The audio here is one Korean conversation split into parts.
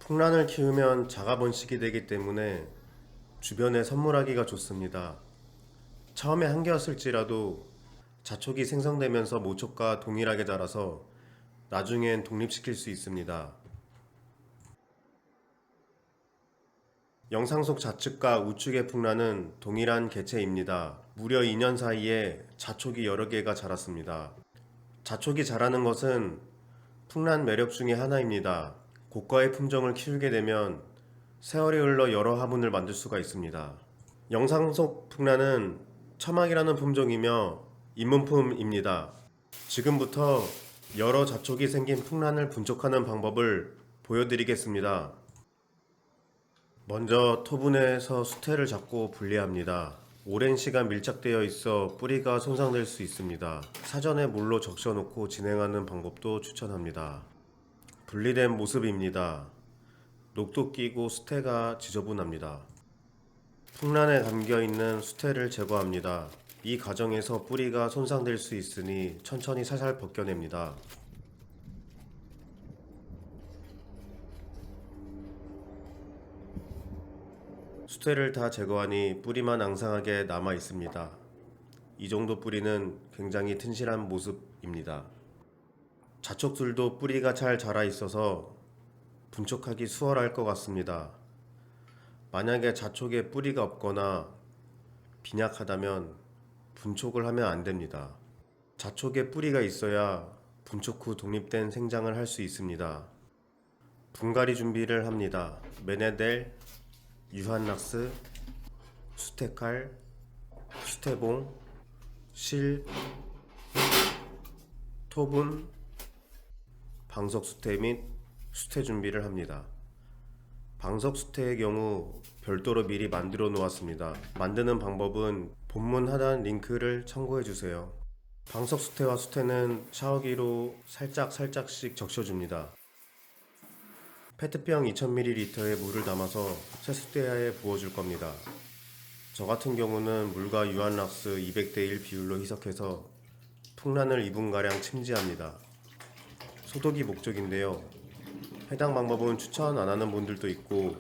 풍란을 키우면 자가 번식이 되기 때문에 주변에 선물하기가 좋습니다. 처음에 한 개였을지라도 자촉이 생성되면서 모촉과 동일하게 자라서 나중엔 독립시킬 수 있습니다. 영상 속 좌측과 우측의 풍란은 동일한 개체입니다. 무려 2년 사이에 자촉이 여러 개가 자랐습니다. 자촉이 자라는 것은 풍란 매력 중의 하나입니다. 고가의 품종을 키우게 되면 세월이 흘러 여러 화분을 만들 수가 있습니다. 영상 속 풍란은 처막이라는 품종이며 입문품입니다. 지금부터 여러 자촉이 생긴 풍란을 분촉하는 방법을 보여드리겠습니다. 먼저 토분에서 수태를 잡고 분리합니다. 오랜 시간 밀착되어 있어 뿌리가 손상될 수 있습니다. 사전에 물로 적셔놓고 진행하는 방법도 추천합니다. 분리된 모습입니다. 녹도 끼고 수태가 지저분합니다. 풍란에 담겨있는 수태를 제거합니다. 이 과정에서 뿌리가 손상될 수 있으니 천천히 살살 벗겨냅니다. 수태를 다 제거하니 뿌리만 앙상하게 남아 있습니다. 이 정도 뿌리는 굉장히 튼실한 모습입니다. 자촉들도 뿌리가 잘 자라 있어서 분촉하기 수월할 것 같습니다. 만약에 자촉에 뿌리가 없거나 빈약하다면 분촉을 하면 안 됩니다. 자촉에 뿌리가 있어야 분촉 후 독립된 생장을 할 수 있습니다. 분갈이 준비를 합니다. 메네델, 유한락스, 수태칼, 수태봉, 실, 토분, 방석수태 및 수태 준비를 합니다. 방석수태의 경우 별도로 미리 만들어 놓았습니다. 만드는 방법은 본문 하단 링크를 참고해 주세요. 방석수태와 수태는 샤워기로 살짝씩 적셔줍니다. 페트병 2000ml에 물을 담아서 세숫대야에 부어줄 겁니다. 저 같은 경우는 물과 유한락스 200대1 비율로 희석해서 풍란을 2분가량 침지합니다. 소독이 목적인데요. 해당 방법은 추천 안 하는 분들도 있고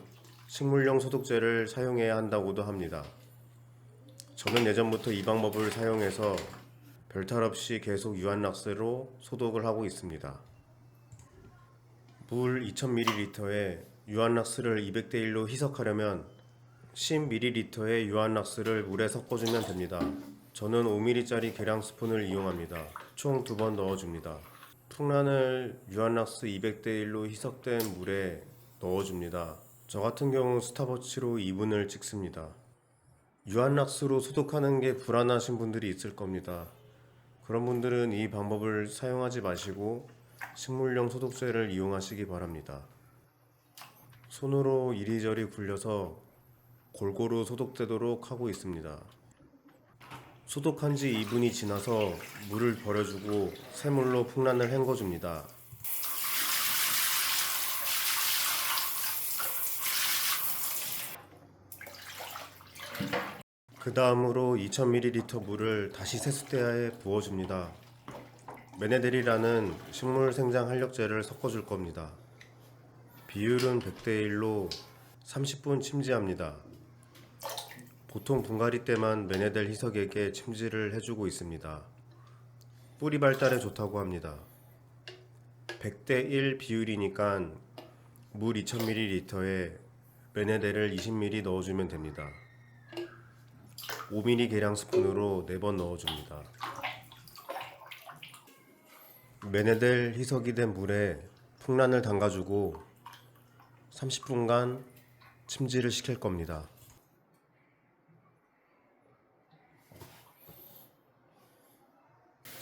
식물용 소독제를 사용해야 한다고도 합니다. 저는 예전부터 이 방법을 사용해서 별탈 없이 계속 유한락스로 소독을 하고 있습니다. 물 2000ml에 유한락스를 200대1로 희석하려면 10ml의 유한락스를 물에 섞어주면 됩니다. 저는 5mm짜리 계량 스푼을 이용합니다. 총 2번 넣어줍니다. 풍란을 유한락스 200대1로 희석된 물에 넣어줍니다. 저 같은 경우 스탑워치로 2분을 찍습니다. 유한락스로 소독하는 게 불안하신 분들이 있을 겁니다. 그런 분들은 이 방법을 사용하지 마시고 식물용 소독제를 이용하시기 바랍니다. 손으로 이리저리 굴려서 골고루 소독되도록 하고 있습니다. 소독한 지 2분이 지나서 물을 버려주고 새물로 풍란을 헹궈줍니다. 그 다음으로 2000ml 물을 다시 세숫대야에 부어줍니다. 메네델이라는 식물 생장 활력제를 섞어줄 겁니다. 비율은 100대1로 30분 침지합니다. 보통 분갈이 때만 메네델 희석에게 침지를 해주고 있습니다. 뿌리 발달에 좋다고 합니다. 100대1 비율이니까 물 2000ml에 메네델을 20ml 넣어주면 됩니다. 5mm 계량 스푼으로 4번 넣어줍니다. 메네델 희석이 된 물에 풍란을 담가주고 30분간 침지를 시킬 겁니다.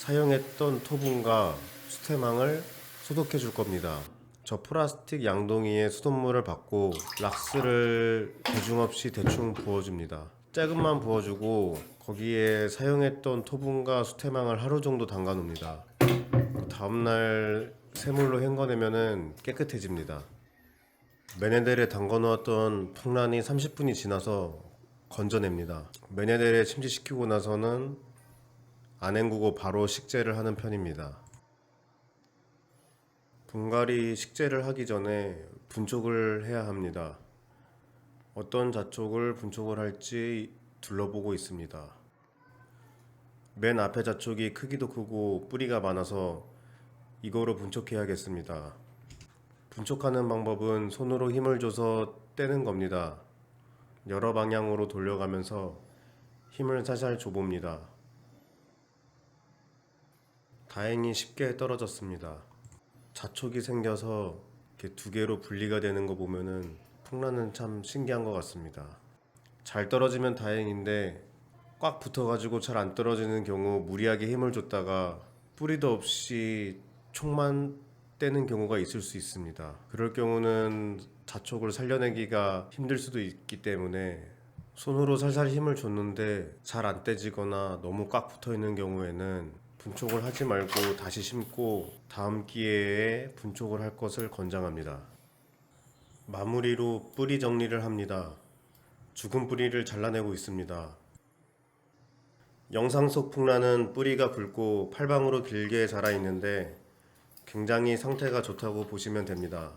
사용했던 토분과 수태망을 소독해 줄 겁니다. 저 플라스틱 양동이에 수돗물을 받고 락스를 대중 없이 대충 부어줍니다. 조금만 부어주고 거기에 사용했던 토분과 수태망을 하루 정도 담가 놓습니다. 다음날 새물로 헹궈내면 깨끗해집니다. 메네델에 담가 놓았던 풍란이 30분이 지나서 건져냅니다. 메네델에 침지시키고 나서는 안 헹구고 바로 식재를 하는 편입니다. 분갈이 식재를 하기 전에 분촉을 해야 합니다. 어떤 자촉을 분촉을 할지 둘러보고 있습니다. 맨 앞에 자촉이 크기도 크고 뿌리가 많아서 이거로 분촉해야겠습니다. 분촉하는 방법은 손으로 힘을 줘서 떼는 겁니다. 여러 방향으로 돌려가면서 힘을 살살 줘봅니다. 다행히 쉽게 떨어졌습니다. 자촉이 생겨서 이렇게 두 개로 분리가 되는 거 보면은 풍란은 참 신기한 것 같습니다. 잘 떨어지면 다행인데 꽉 붙어가지고 잘 안 떨어지는 경우 무리하게 힘을 줬다가 뿌리도 없이 촉만 떼는 경우가 있을 수 있습니다. 그럴 경우는 자촉을 살려내기가 힘들 수도 있기 때문에 손으로 살살 힘을 줬는데 잘 안 떼지거나 너무 꽉 붙어 있는 경우에는 분촉을 하지 말고 다시 심고 다음 기회에 분촉을 할 것을 권장합니다. 마무리로 뿌리 정리를 합니다. 죽은 뿌리를 잘라내고 있습니다. 영상 속 풍란은 뿌리가 굵고 팔방으로 길게 자라 있는데 굉장히 상태가 좋다고 보시면 됩니다.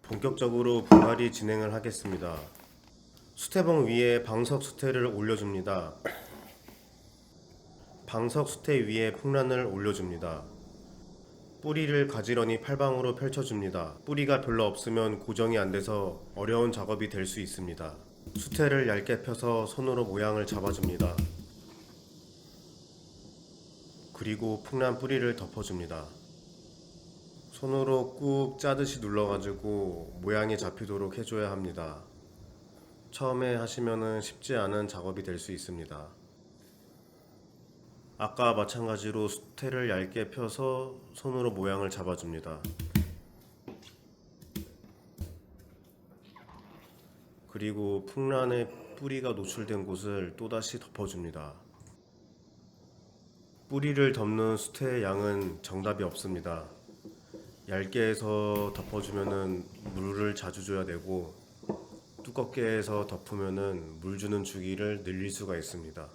본격적으로 분갈이 진행을 하겠습니다. 수태봉 위에 방석 수태를 올려줍니다. 방석 수태 위에 풍란을 올려줍니다. 뿌리를 가지런히 팔방으로 펼쳐줍니다. 뿌리가 별로 없으면 고정이 안 돼서 어려운 작업이 될 수 있습니다. 수태를 얇게 펴서 손으로 모양을 잡아줍니다. 그리고 풍란 뿌리를 덮어줍니다. 손으로 꾹 짜듯이 눌러가지고 모양이 잡히도록 해줘야 합니다. 처음에 하시면은 쉽지 않은 작업이 될 수 있습니다. 아까 마찬가지로 수태를 얇게 펴서 손으로 모양을 잡아줍니다. 그리고 풍란의 뿌리가 노출된 곳을 또다시 덮어줍니다. 뿌리를 덮는 수태의 양은 정답이 없습니다. 얇게 해서 덮어주면은 물을 자주 줘야 되고 두껍게 해서 덮으면은 물 주는 주기를 늘릴 수가 있습니다.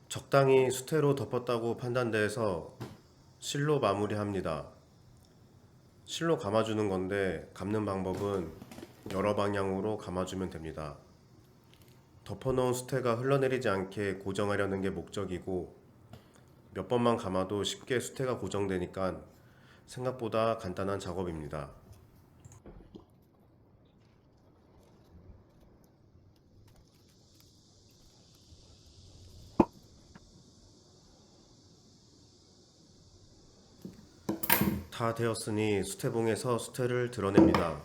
적당히 수태로 덮었다고 판단돼서 실로 마무리합니다. 실로 감아주는 건데 감는 방법은 여러 방향으로 감아주면 됩니다. 덮어놓은 수태가 흘러내리지 않게 고정하려는 게 목적이고 몇 번만 감아도 쉽게 수태가 고정되니까 생각보다 간단한 작업입니다. 다 되었으니 수태봉에서 수태를 드러냅니다.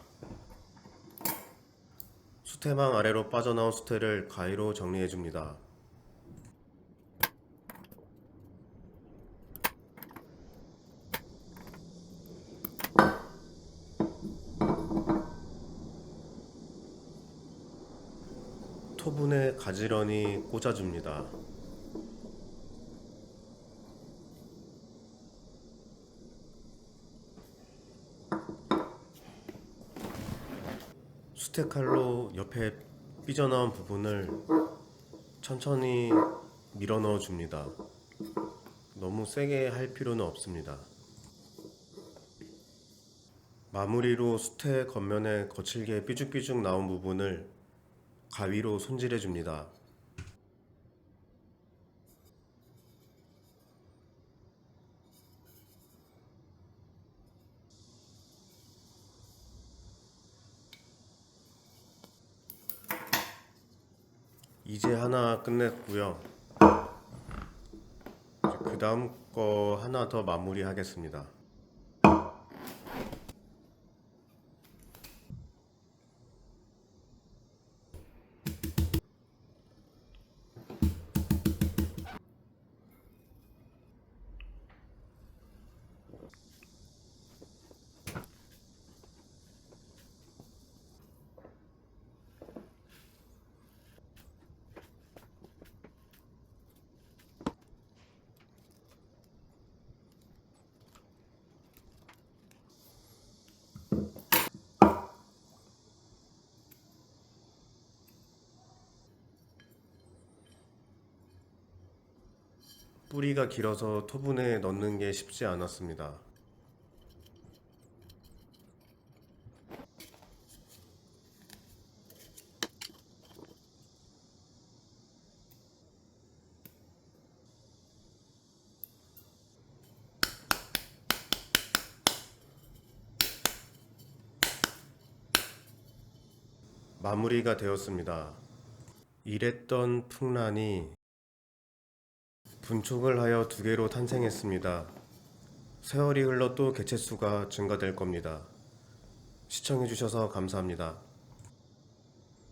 수태망 아래로 빠져나온 수태를 가위로 정리해줍니다. 토분에 가지런히 꽂아줍니다. 수태칼로 옆에 삐져나온 부분을 천천히 밀어 넣어 줍니다. 너무 세게 할 필요는 없습니다. 마무리로 수태 겉면에 거칠게 삐죽삐죽 나온 부분을 가위로 손질해 줍니다. 이제 하나 끝냈고요. 그 다음 거 하나 더 마무리 하겠습니다. 뿌리가 길어서 토분에 넣는 게 쉽지 않았습니다. 마무리가 되었습니다. 일했던 풍란이 분촉을 하여 두 개로 탄생했습니다. 세월이 흘러 또 개체수가 증가될 겁니다. 시청해주셔서 감사합니다.